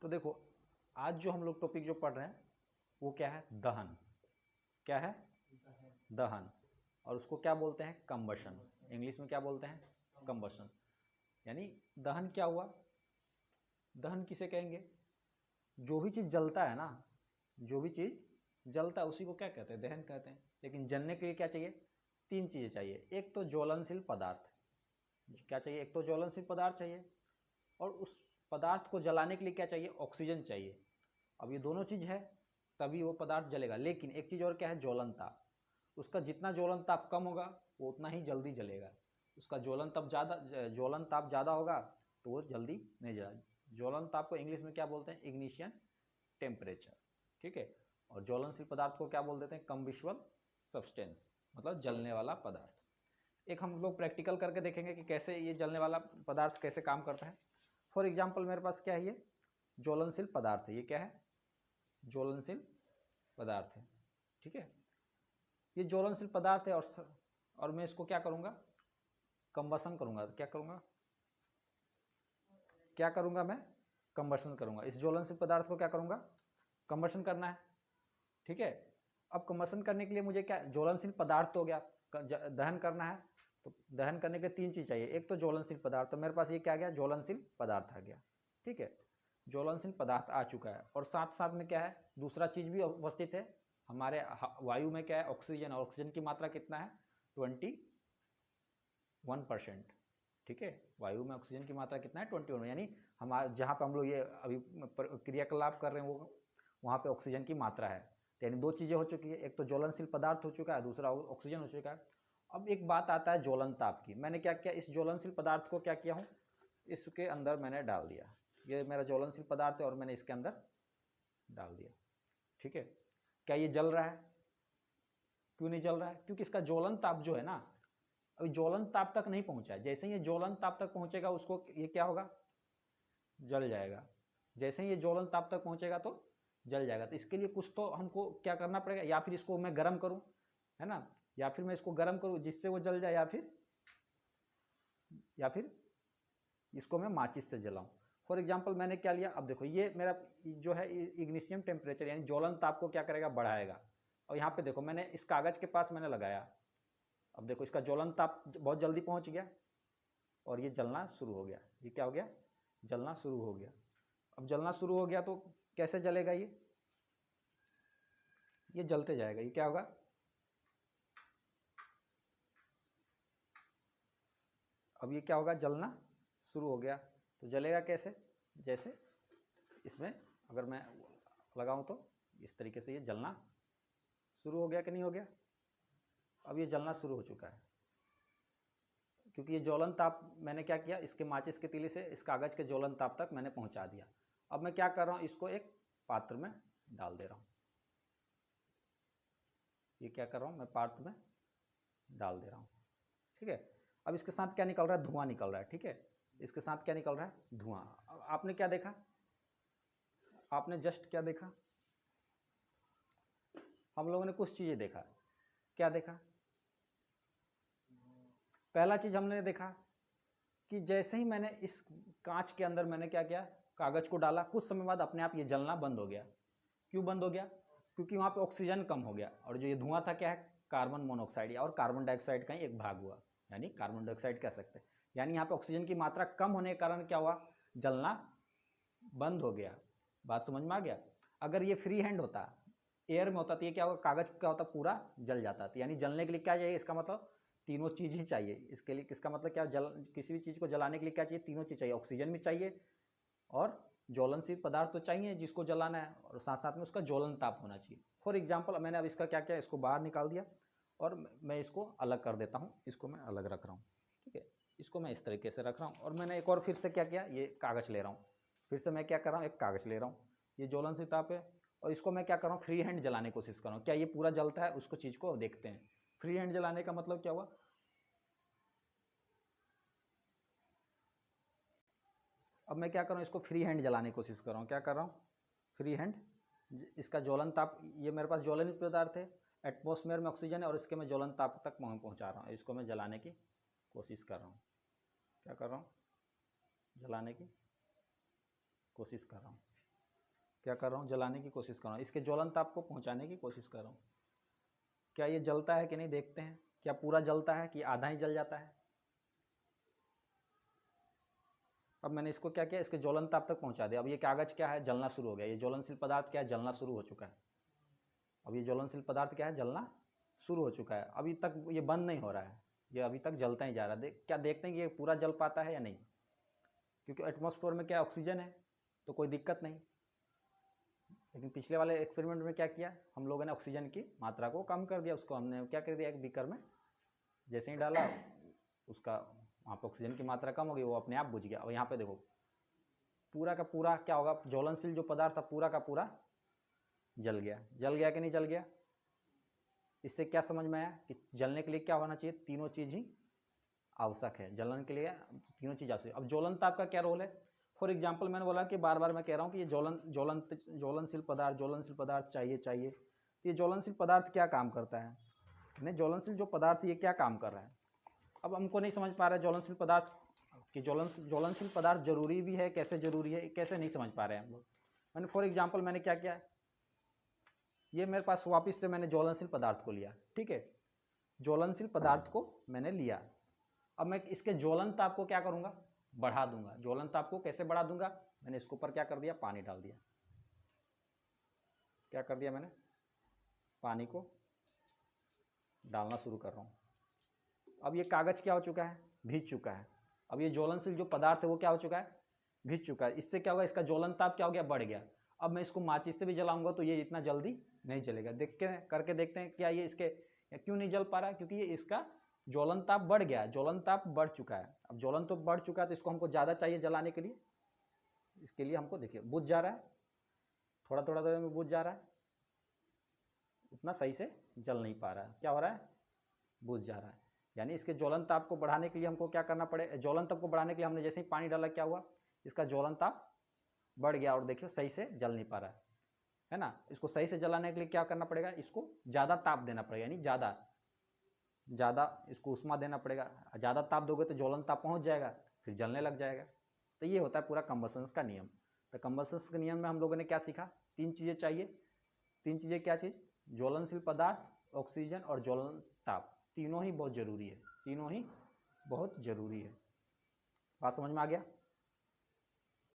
तो देखो आज जो हम लोग टॉपिक जो पढ़ रहे हैं वो क्या है, दहन। क्या है, दहन। और उसको क्या बोलते हैं, कंबशन। इंग्लिश में क्या बोलते हैं, कंबशन। यानी दहन क्या हुआ, दहन किसे कहेंगे, जो भी चीज़ जलता है ना, जो भी चीज़ जलता है उसी को क्या कहते हैं, दहन कहते हैं। लेकिन जलने के लिए क्या चाहिए, तीन चीज़ें चाहिए। एक तो ज्वलनशील पदार्थ, क्या चाहिए, एक तो ज्वलनशील पदार्थ चाहिए, और उस पदार्थ को जलाने के लिए क्या चाहिए, ऑक्सीजन चाहिए। अब ये दोनों चीज़ है तभी वो पदार्थ जलेगा। लेकिन एक चीज़ और क्या है, ज्वलन ताप। उसका जितना ज्वलन ताप कम होगा वो उतना ही जल्दी जलेगा। उसका ज्वलन ताप ज़्यादा होगा तो वो जल्दी नहीं जला। ज्वलन ताप को इंग्लिश में क्या बोलते हैं, इग्निशन टेम्परेचर। ठीक है। और ज्वलनशील पदार्थ को क्या बोल देते हैं, कम्बिशबल सब्सटेंस, मतलब जलने वाला पदार्थ। एक हम लोग प्रैक्टिकल करके देखेंगे कि कैसे ये जलने वाला पदार्थ कैसे काम करता है। फॉर एग्जाम्पल मेरे पास क्या है, ये ज्वलनशील पदार्थ है। ये क्या है, ज्वलनशील पदार्थ है। ठीक है, ये ज्वलनशील पदार्थ है और मैं इसको क्या करूँगा, कंबसन करूँगा। क्या करूँगा मैं, कंबसन करूँगा। इस ज्वलनशील पदार्थ को क्या करूँगा, कंबसन करना है। ठीक है। अब कंबसन करने के लिए मुझे क्या, ज्वलनशील पदार्थ तो हो गया, दहन करना है तो दहन करने के तीन चीज़ चाहिए। एक तो ज्वलनशील पदार्थ, तो मेरे पास ये क्या आ गया, ज्वलनशील पदार्थ आ गया। ठीक है, ज्वलनशील पदार्थ आ चुका है। और साथ साथ में क्या है, दूसरा चीज़ भी उपस्थित है हमारे वायु में, क्या है, ऑक्सीजन। और ऑक्सीजन की मात्रा कितना है, 21%। ठीक है, वायु में ऑक्सीजन की मात्रा कितना है, 21। यानी हमारे जहाँ पे हम लोग ये अभी क्रियाकलाप कर रहे हैं वो वहाँ पे ऑक्सीजन की मात्रा है। तो यानी दो चीज़ें हो चुकी है, एक तो ज्वलनशील पदार्थ हो चुका है, दूसरा ऑक्सीजन हो चुका है। अब एक बात आता है ज्वलन ताप की। मैंने क्या किया, इस ज्वलनशील पदार्थ को क्या किया हूँ, इसके अंदर मैंने डाल दिया। ये मेरा ज्वलनशील पदार्थ है और मैंने इसके अंदर डाल दिया। ठीक है, क्या ये जल रहा है, क्यों नहीं जल रहा है, क्योंकि इसका ज्वलन ताप जो है ना, अभी ज्वलन ताप तक नहीं पहुंचा है। जैसे ही ये ज्वलन ताप तक पहुंचेगा उसको ये क्या होगा, जल जाएगा। जैसे ही ये ज्वलन ताप तक पहुंचेगा तो जल जाएगा। तो इसके लिए कुछ तो हमको क्या करना पड़ेगा, या फिर इसको मैं गर्म करूं, है ना, या फिर मैं इसको गर्म करूं जिससे वो जल जाए, या फिर इसको मैं माचिस से जलाऊं। फॉर एग्जाम्पल मैंने क्या लिया, अब देखो ये मेरा जो है इग्निशियम टेम्परेचर यानी ज्वलन ताप को क्या करेगा, बढ़ाएगा। और यहाँ पे देखो मैंने इस कागज़ के पास मैंने लगाया। अब देखो इसका ज्वलन ताप बहुत जल्दी पहुँच गया और ये जलना शुरू हो गया। ये क्या हो गया, जलना शुरू हो गया। अब जलना शुरू हो गया तो कैसे जलेगा, ये जलते जाएगा। ये क्या होगा, अब ये क्या होगा, जलना शुरू हो गया। तो जलेगा कैसे, जैसे इसमें अगर मैं लगाऊं तो इस तरीके से ये जलना शुरू हो गया कि नहीं हो गया। अब ये जलना शुरू हो चुका है क्योंकि ये ज्वलन ताप मैंने क्या किया, इसके माचिस के तीली से इस कागज़ के ज्वलन ताप तक मैंने पहुंचा दिया। अब मैं क्या कर रहा हूं, इसको एक पात्र में डाल दे रहा हूं। ये क्या कर रहा हूं, मैं पात्र में डाल दे रहा हूं। ठीक है, अब इसके साथ क्या निकल रहा है, धुआं निकल रहा है। ठीक है, इसके साथ क्या निकल रहा है, धुआं। आपने क्या देखा, आपने जस्ट क्या देखा, हम लोगों ने कुछ चीज़ें देखा। क्या देखा, पहला चीज़ हमने देखा कि जैसे ही मैंने इस कांच के अंदर मैंने क्या किया, कागज़ को डाला, कुछ समय बाद अपने आप ये जलना बंद हो गया। क्यों बंद हो गया, क्योंकि वहाँ पे ऑक्सीजन कम हो गया। और जो ये धुआं था क्या है, कार्बन मोनोऑक्साइड और कार्बन डाइऑक्साइड का ही एक भाग हुआ, यानी कार्बन डाइऑक्साइड कह सकते हैं। यानी यहाँ पे ऑक्सीजन की मात्रा कम होने के कारण क्या हुआ, जलना बंद हो गया। बात समझ में आ गया। अगर ये फ्री हैंड होता, एयर में होता, तो ये क्या होगा, कागज़ क्या होता, पूरा जल जाता। तो यानी जलने के लिए क्या चाहिए, इसका मतलब तीनों चीज़ ही चाहिए। इसके लिए किसका मतलब क्या, किसी भी चीज़ को जलाने के लिए क्या चाहिए, तीनों चीज़ चाहिए। ऑक्सीजन भी चाहिए और ज्वलनशील पदार्थ तो चाहिए जिसको जलाना है, और साथ साथ में उसका ज्वलन ताप होना चाहिए। फॉर एग्जाम्पल मैंने अब इसका क्या किया, इसको बाहर निकाल दिया और मैं इसको अलग कर देता हूँ। इसको मैं अलग रख रहा हूँ। ठीक है, इसको मैं इस तरीके से रख रहा हूँ। और मैंने एक और फिर से क्या किया, ये कागज़ ले रहा हूँ। फिर से मैं क्या कर रहा हूँ, एक कागज़ ले रहा हूँ। ये ज्वलनशील ताप है और इसको मैं क्या कर रहा हूँ, फ्री हैंड जलाने की कोशिश कर रहा हूँ। क्या ये पूरा जलता है, उसको चीज़ को देखते हैं। फ्री हैंड जलाने का मतलब क्या हुआ, अब मैं क्या कर रहा हूँ, इसको फ्री हैंड जलाने की कोशिश कर रहा हूँ। क्या कर रहा हूँ, फ्री हैंड। इसका ज्वलन ताप, ये मेरे पास ज्वलनित पदार्थ है, एटमॉस्फेयर में ऑक्सीजन है और इसके मैं ज्वलन ताप तक पहुँचा रहा हूँ। इसको मैं जलाने की कोशिश कर रहा हूँ। क्या कर रहा हूँ, जलाने की कोशिश कर रहा हूँ। क्या कर रहा हूँ, जलाने की कोशिश कर रहा हूँ, इसके ज्वलन ताप को पहुँचाने की कोशिश कर रहा हूँ। क्या ये जलता है कि नहीं देखते हैं, क्या पूरा जलता है कि आधा ही जल जाता है। अब मैंने इसको क्या किया, इसके ज्वलन ताप तक पहुँचा दिया। अब ये कागज़ क्या है, जलना शुरू हो गया। ये ज्वलनशील पदार्थ क्या है, जलना शुरू हो चुका है। अब ये ज्वलनशील पदार्थ क्या है, जलना शुरू हो चुका है। अभी तक ये बंद नहीं हो रहा है, ये अभी तक जलता ही जा रहा है। क्या देखते हैं कि ये पूरा जल पाता है या नहीं, क्योंकि एटमॉस्फेयर में क्या ऑक्सीजन है तो कोई दिक्कत नहीं। लेकिन पिछले वाले एक्सपेरिमेंट में क्या किया हम लोगों ने, ऑक्सीजन की मात्रा को कम कर दिया। उसको हमने क्या कर दिया, एक बीकर में जैसे ही डाला उसका वहाँ पर ऑक्सीजन की मात्रा कम हो गई, वो अपने आप बुझ गया। और यहाँ पे देखो पूरा का पूरा क्या होगा, ज्वलनशील जो पदार्थ था पूरा का पूरा जल गया। जल गया कि नहीं जल गया। इससे क्या समझ में आया कि जलने के लिए क्या होना चाहिए, तीनों चीज़ ही आवश्यक है। जलन के लिए तीनों चीज़ आवश्यक। अब ज्वलन ताप का क्या रोल है। फॉर एग्जाम्पल मैंने बोला कि बार बार मैं कह रहा हूँ कि ये ज्वलनशील पदार्थ चाहिए। तो ये ज्वलनशील पदार्थ क्या काम करता है, नहीं ज्वलनशील जो पदार्थ ये क्या काम कर रहा है। अब हमको नहीं समझ पा रहा है ज्वलनशील पदार्थ कि ज्वलनशील पदार्थ जरूरी भी है, कैसे जरूरी है, कैसे नहीं समझ पा रहे हैं हम लोग। मैंने फॉर एग्जाम्पल मैंने क्या किया, ये मेरे पास वापस से मैंने ज्वलनशील पदार्थ को लिया, ठीक है, ज्वलनशील पदार्थ को मैंने लिया। अब मैं इसके ज्वलन ताप को क्या करूँगा, बढ़ा दूंगा। ज्वलन ताप को कैसे बढ़ा दूंगा, मैंने इसके ऊपर क्या कर दिया, पानी डाल दिया। क्या कर दिया मैंने, पानी को डालना शुरू कर रहा हूँ। अब ये कागज़ क्या हो चुका है, भीग चुका है। अब ये ज्वलनशील जो पदार्थ है वो क्या हो चुका है, भीग चुका है। इससे क्या होगा, इसका ज्वलन ताप क्या हो गया, बढ़ गया। अब मैं इसको माचिस से भी जलाऊंगा तो ये इतना जल्दी नहीं जलेगा। करके देखते हैं क्या ये इसके क्यों नहीं जल पा रहा है, क्योंकि ये इसका ज्वलन ताप बढ़ गया है, ज्वलन ताप बढ़ चुका है। अब ज्वलन तो बढ़ चुका है तो इसको हमको ज़्यादा चाहिए जलाने के लिए। इसके लिए हमको देखिए बुझ जा रहा है, थोड़ा थोड़ा देर में बुझ जा रहा है, उतना सही से जल नहीं पा रहा है। क्या हो रहा है, बुझ जा रहा है। यानी इसके ज्वलन ताप को बढ़ाने के लिए हमको क्या करना पड़े, ज्वलन ताप को बढ़ाने के लिए हमने जैसे ही पानी डाला क्या हुआ, इसका ज्वलन ताप बढ़ गया और देखियो सही से जल नहीं पा रहा है ना। इसको सही से जलाने के लिए क्या करना पड़ेगा, इसको ज़्यादा ताप देना पड़ेगा, यानी ज़्यादा इसको उष्मा देना पड़ेगा। ज़्यादा ताप दोगे तो ज्वलन ताप पहुंच जाएगा, फिर जलने लग जाएगा। तो ये होता है पूरा कंबशंस का नियम। तो कंबशंस के नियम में हम लोगों ने क्या सीखा, तीन चीज़ें चाहिए। तीन चीज़ें क्या चीज़, ज्वलनशील पदार्थ, ऑक्सीजन और ज्वलन ताप। तीनों ही बहुत ज़रूरी है, तीनों ही बहुत ज़रूरी है। बात समझ में आ गया।